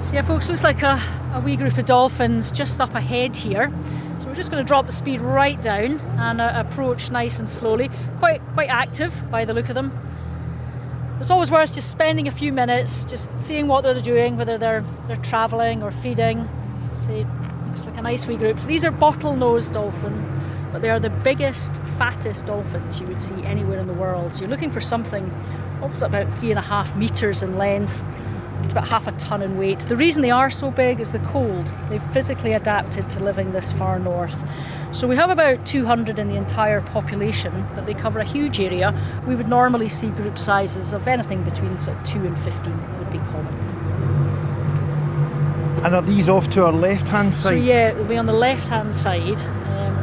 So yeah folks, looks like a wee group of dolphins just up ahead here. So we're just going to drop the speed right down and approach nice and slowly. Quite active by the look of them. It's always worth just spending a few minutes just seeing what they're doing, whether they're travelling or feeding. See, looks like a nice wee group. So these are bottlenose dolphin, but they are the biggest, fattest dolphins you would see anywhere in the world. So you're looking for something about 3.5 meters in length. It's about half a ton in weight. The reason they are so big is the cold. They've physically adapted to living this far north. So we have about 200 in the entire population, but they cover a huge area. We would normally see group sizes of anything between sort of 2 and 15 would be common. And are these off to our left-hand side? So yeah, they'll be on the left-hand side.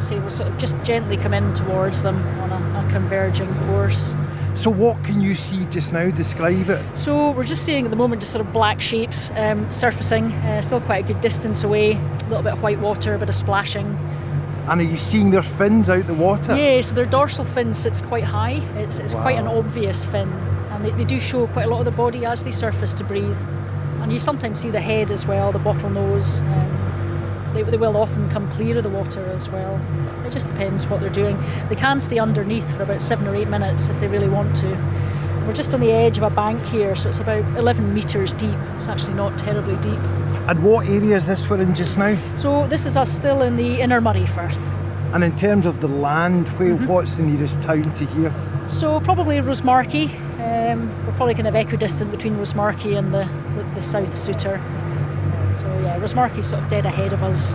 So we'll sort of just gently come in towards them on a converging course. So what can you see just now? Describe it. So we're just seeing at the moment just sort of black shapes surfacing, still quite a good distance away, a little bit of white water, a bit of splashing. And are you seeing their fins out the water? Yeah, so their dorsal fin sits quite high. It's Wow. quite an obvious fin, and they do show quite a lot of the body as they surface to breathe. And you sometimes see the head as well, the bottlenose. They will often come clear of the water as well. It just depends what they're doing. They can stay underneath for about 7 or 8 minutes if they really want to. We're just on the edge of a bank here, so it's about 11 metres deep. It's actually not terribly deep. And what area is this we're in just now? So this is us still in the inner Murray Firth. And in terms of the land, what's the nearest town to here? So probably Rosemarkie. We're probably kind of equidistant between Rosemarkie and the South Sutor. So yeah, Rosemarkie's sort of dead ahead of us.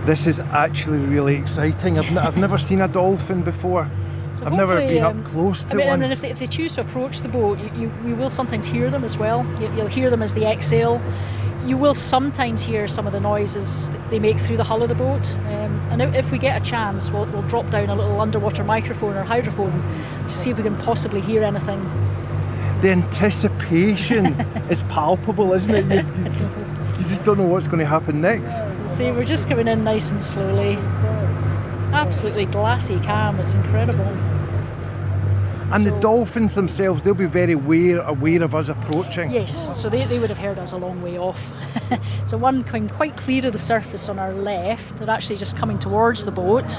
This is actually really exciting. I've never seen a dolphin before. So I've never been up close to one. And if they choose to approach the boat, you will sometimes hear them as well. You'll hear them as they exhale. You will sometimes hear some of the noises they make through the hull of the boat. And if we get a chance, we'll drop down a little underwater microphone or hydrophone to see if we can possibly hear anything. The anticipation is palpable, isn't it? You just don't know what's going to happen next. See, we're just coming in nice and slowly. Absolutely glassy calm, it's incredible. And the dolphins themselves, they'll be very aware of us approaching. Yes, so they would have heard us a long way off. So one coming quite clear of the surface on our left, they're actually just coming towards the boat.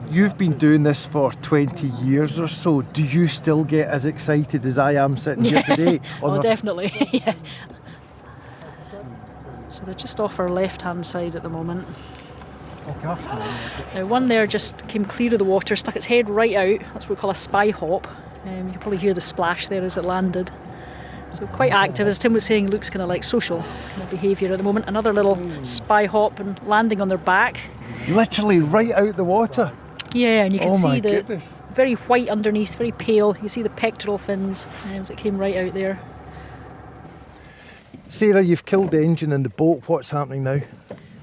You've been doing this for 20 years or so. Do you still get as excited as I am sitting here today? Oh, definitely. Yeah. So they're just off our left-hand side at the moment. Okay. Now one there just came clear of the water, stuck its head right out. That's what we call a spy hop. You can probably hear the splash there as it landed. So quite active, as Tim was saying, looks kind of like social kind of behaviour at the moment. Another little spy hop and landing on their back. Literally right out the water. Yeah, and you can see the goodness. very white underneath, very pale. You see the pectoral fins as it came right out there. Sarah, you've killed the engine in the boat. What's happening now?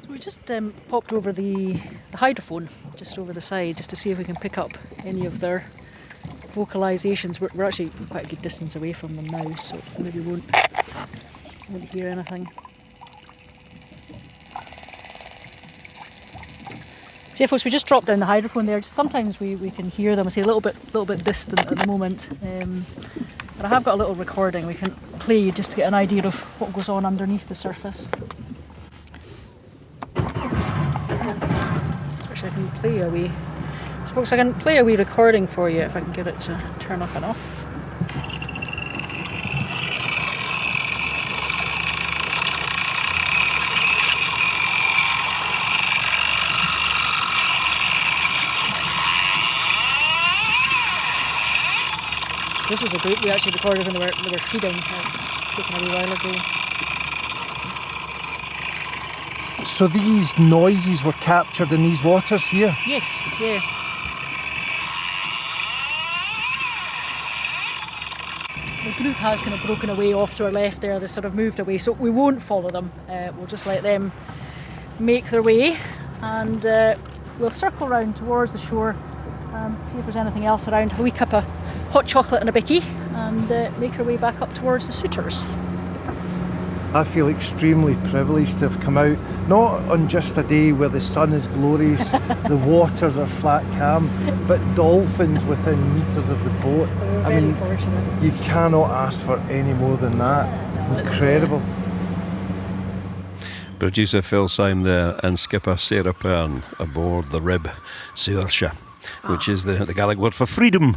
We just popped over the hydrophone just over the side just to see if we can pick up any of their vocalisations. We're actually quite a good distance away from them now, so maybe won't hear anything. So yeah, folks, we just dropped down the hydrophone there. Sometimes we can hear them. I say a little bit distant at the moment. But I have got a little recording we can play just to get an idea of what goes on underneath the surface. Which I can play a wee. So folks, I can play a wee recording for you if I can get it to turn up and off. This was a group we actually recorded when they were feeding. It was taken a wee while ago. So these noises were captured in these waters here? Yes, yeah. The group has kind of broken away off to our left there. They sort of moved away, so we won't follow them. We'll just let them make their way, and we'll circle round towards the shore and see if there's anything else around. A wee cup of hot chocolate and a bicky, and make our way back up towards the suitors. I feel extremely privileged to have come out, not on just a day where the sun is glorious, the waters are flat calm, but dolphins within metres of the boat. We're very fortunate. You cannot ask for any more than that. No, incredible. Producer Phil Syme there and skipper Sarah Pern aboard the Rib Saoirse, which is the Gaelic word for freedom.